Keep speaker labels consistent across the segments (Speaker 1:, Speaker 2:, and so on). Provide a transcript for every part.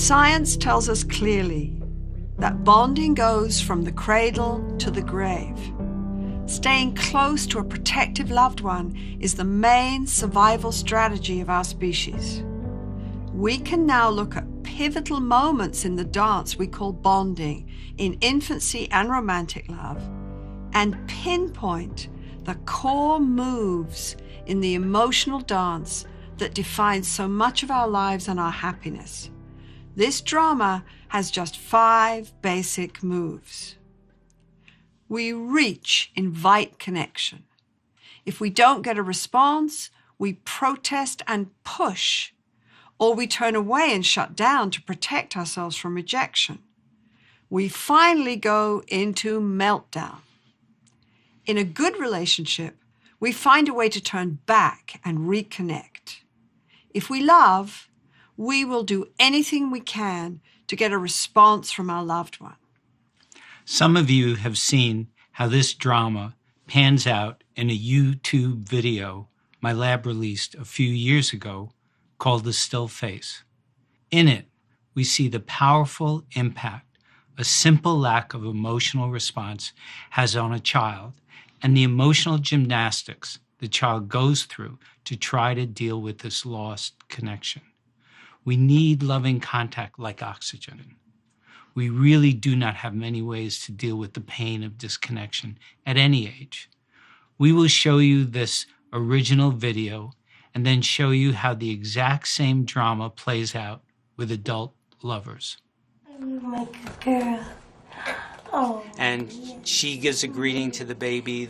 Speaker 1: Science tells us clearly that bonding goes from the cradle to the grave. Staying close to a protective loved one is the main survival strategy of our species. We can now look at pivotal moments in the dance we call bonding in infancy and romantic love and pinpoint the core moves in the emotional dance that defines so much of our lives and our happiness. This drama has just 5 basic moves. We reach, invite connection. If we don't get a response, we protest and push, or we turn away and shut down to protect ourselves from rejection. We finally go into meltdown. In a good relationship, we find a way to turn back and reconnect. If we love, we will do anything we can to get a response from our loved one.
Speaker 2: Some of you have seen how this drama pans out in a YouTube video my lab released a few years ago called The Still Face. In it, we see the powerful impact a simple lack of emotional response has on a child and the emotional gymnastics the child goes through to try to deal with this lost connection. We need loving contact like oxygen. We really do not have many ways to deal with the pain of disconnection at any age. We will show you this original video and then show you how the exact same drama plays out with adult lovers.
Speaker 3: You're my good girl. Oh.
Speaker 2: And she gives a greeting to the baby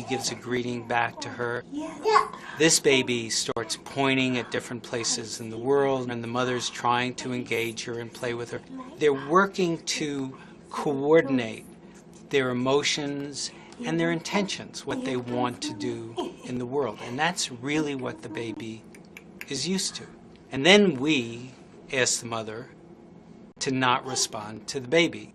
Speaker 2: gives a greeting back to her.
Speaker 3: Yeah.
Speaker 2: This baby starts pointing at different places in the world, and the mother's trying to engage her and play with her. They're working to coordinate their emotions and their intentions, what they want to do in the world. And that's really what the baby is used to. And then we ask the mother to not respond to the baby.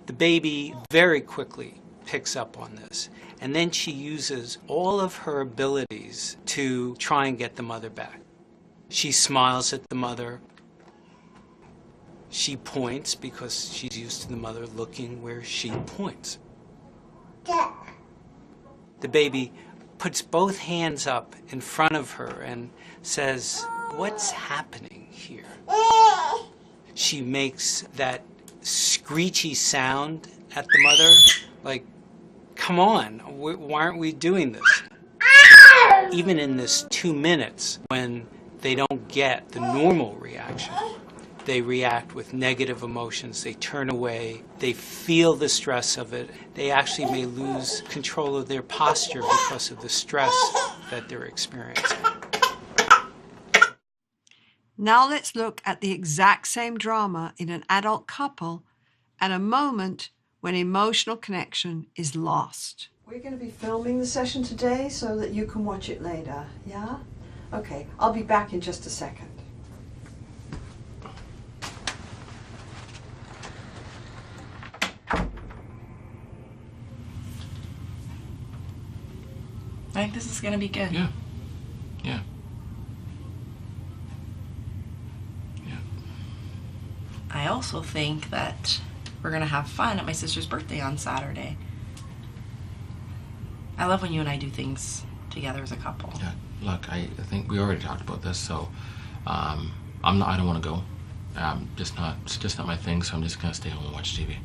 Speaker 2: The baby very quickly picks up on this, and then she uses all of her abilities to try and get the mother back. She smiles at the mother. She points because she's used to the mother looking where she points. The baby puts both hands up in front of her and says, "What's happening here?" She makes that screechy sound at the mother, like, come on, why aren't we doing this? Even in this 2 minutes, when they don't get the normal reaction, they react with negative emotions, they turn away, they feel the stress of it, they actually may lose control of their posture because of the stress that they're experiencing.
Speaker 1: Now let's look at the exact same drama in an adult couple at a moment when emotional connection is lost. We're going to be filming the session today so that you can watch it later, yeah? Okay, I'll be back in just a second.
Speaker 4: I think this is going to be good.
Speaker 5: Yeah.
Speaker 4: I also think that we're going to have fun at my sister's birthday on Saturday. I love when you and I do things together as a couple.
Speaker 5: Yeah, look, I think we already talked about this, so I don't want to go. It's just not my thing, so I'm just going to stay home and watch TV.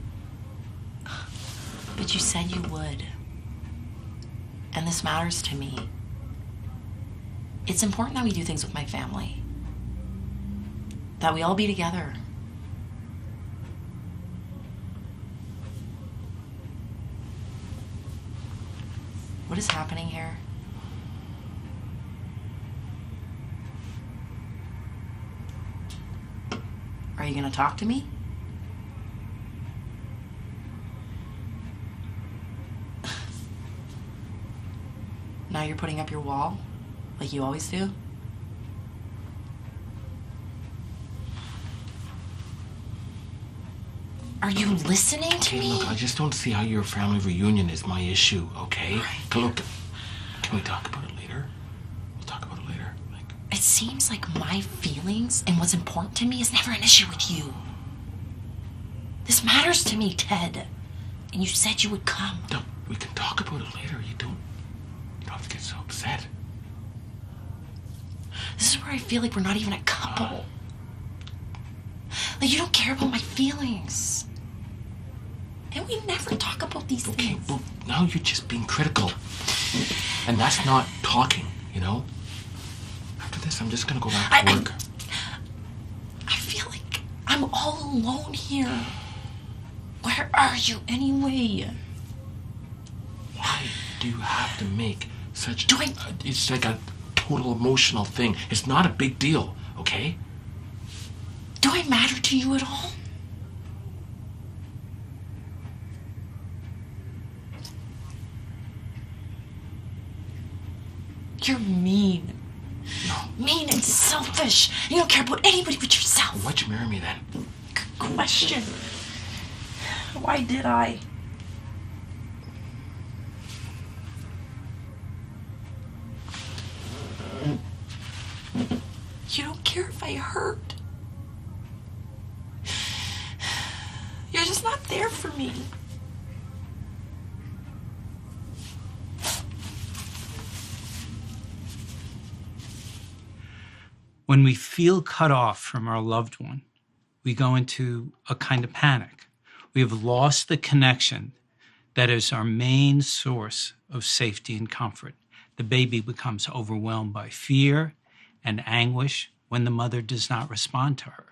Speaker 4: But you said you would. And this matters to me. It's important that we do things with my family. That we all be together. What is happening here? Are you gonna talk to me? Now you're putting up your wall, like you always do? Are you listening to me?
Speaker 5: Look, I just don't see how your family reunion is my issue, okay?
Speaker 4: Right.
Speaker 5: Look, can we talk about it later? We'll talk about it later.
Speaker 4: It's It seems like my feelings and what's important to me is never an issue with you. This matters to me, Ted. And you said you would come.
Speaker 5: No, we can talk about it later. You don't have to get so upset.
Speaker 4: This is where I feel like we're not even a couple. Like, you don't care about my feelings. And we never talk about these things.
Speaker 5: Well, now you're just being critical. And that's not talking, you know? After this, I'm just gonna go back to work.
Speaker 4: I feel like I'm all alone here. Where are you anyway?
Speaker 5: Why do you have to make such... It's like a total emotional thing. It's not a big deal, okay?
Speaker 4: Do I matter to you at all? You're mean.
Speaker 5: No.
Speaker 4: Mean and selfish. You don't care about anybody but yourself.
Speaker 5: Why'd you marry me then?
Speaker 4: Good question. Why did I? You don't care if I hurt. You're just not there for me.
Speaker 2: When we feel cut off from our loved one, we go into a kind of panic. We have lost the connection that is our main source of safety and comfort. The baby becomes overwhelmed by fear and anguish when the mother does not respond to her.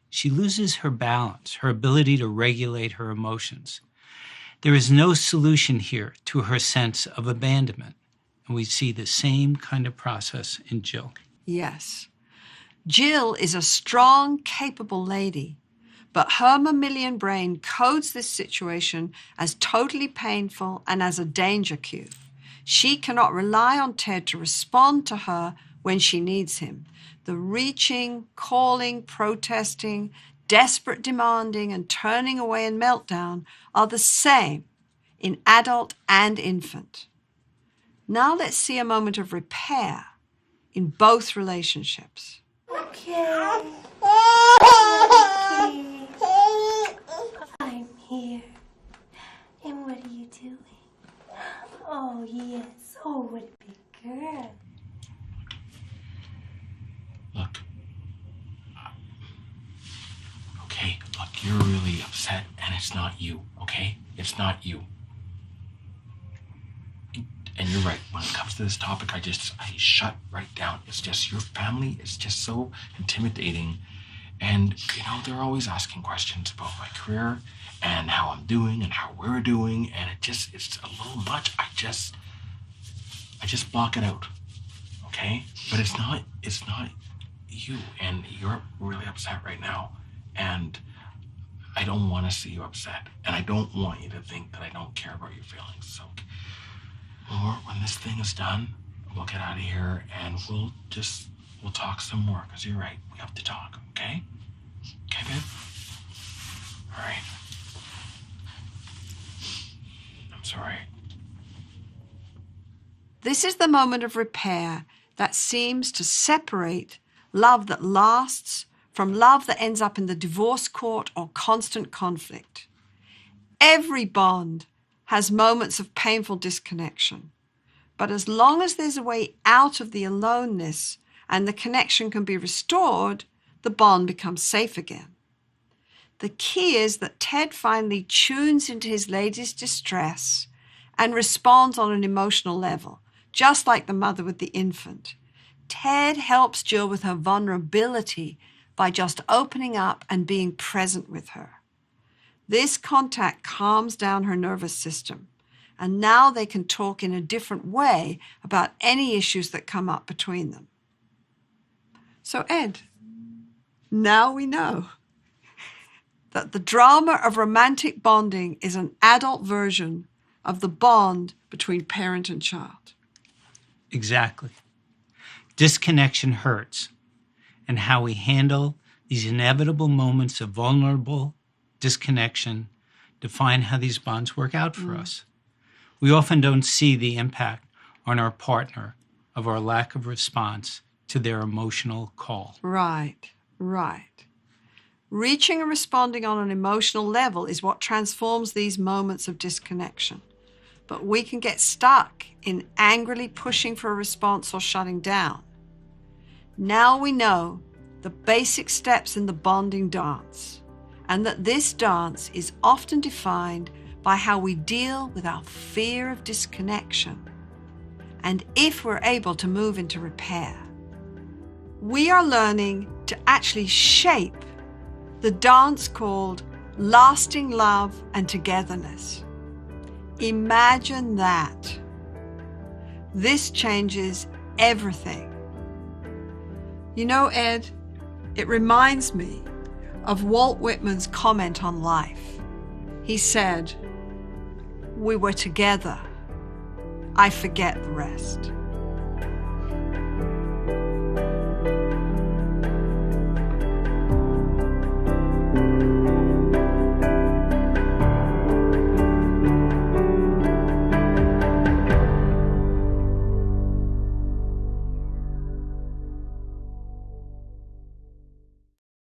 Speaker 2: She loses her balance, her ability to regulate her emotions. There is no solution here to her sense of abandonment, and we see the same kind of process in Jill.
Speaker 1: Yes. Jill is a strong, capable lady, but her mammalian brain codes this situation as totally painful and as a danger cue. She cannot rely on Ted to respond to her when she needs him. The reaching, calling, protesting, desperate demanding, and turning away and meltdown are the same in adult and infant. Now let's see a moment of repair in both relationships.
Speaker 3: Okay. I'm here. And what are you doing? Oh, yes. Oh, what a big girl.
Speaker 5: Look. Okay, look, you're really upset, and it's not you, okay? It's not you. And you're right, when it comes to this topic, I shut right down. It's just your family. It's just so intimidating. And, you know, they're always asking questions about my career and how I'm doing and how we're doing. And it's a little much. I just block it out, okay? But it's not you. And you're really upset right now. And I don't want to see you upset. And I don't want you to think that I don't care about your feelings. So, or when this thing is done, we'll get out of here and we'll talk some more, because you're right, we have to talk, okay? Okay, babe? All right. I'm sorry.
Speaker 1: This is the moment of repair that seems to separate love that lasts from love that ends up in the divorce court or constant conflict. Every bond has moments of painful disconnection. But as long as there's a way out of the aloneness and the connection can be restored, the bond becomes safe again. The key is that Ted finally tunes into his lady's distress and responds on an emotional level, just like the mother with the infant. Ted helps Jill with her vulnerability by just opening up and being present with her. This contact calms down her nervous system, and now they can talk in a different way about any issues that come up between them. So, Ed, now we know that the drama of romantic bonding is an adult version of the bond between parent and child.
Speaker 2: Exactly. Disconnection hurts, and how we handle these inevitable moments of vulnerable disconnection define how these bonds work out for us. We often don't see the impact on our partner of our lack of response to their emotional call.
Speaker 1: Right. Reaching and responding on an emotional level is what transforms these moments of disconnection. But we can get stuck in angrily pushing for a response or shutting down. Now we know the basic steps in the bonding dance, and that this dance is often defined by how we deal with our fear of disconnection, and if we're able to move into repair. We are learning to actually shape the dance called lasting love and togetherness. Imagine that. This changes everything. You know, Ed, it reminds me of Walt Whitman's comment on life. He said, "We were together. I forget the rest."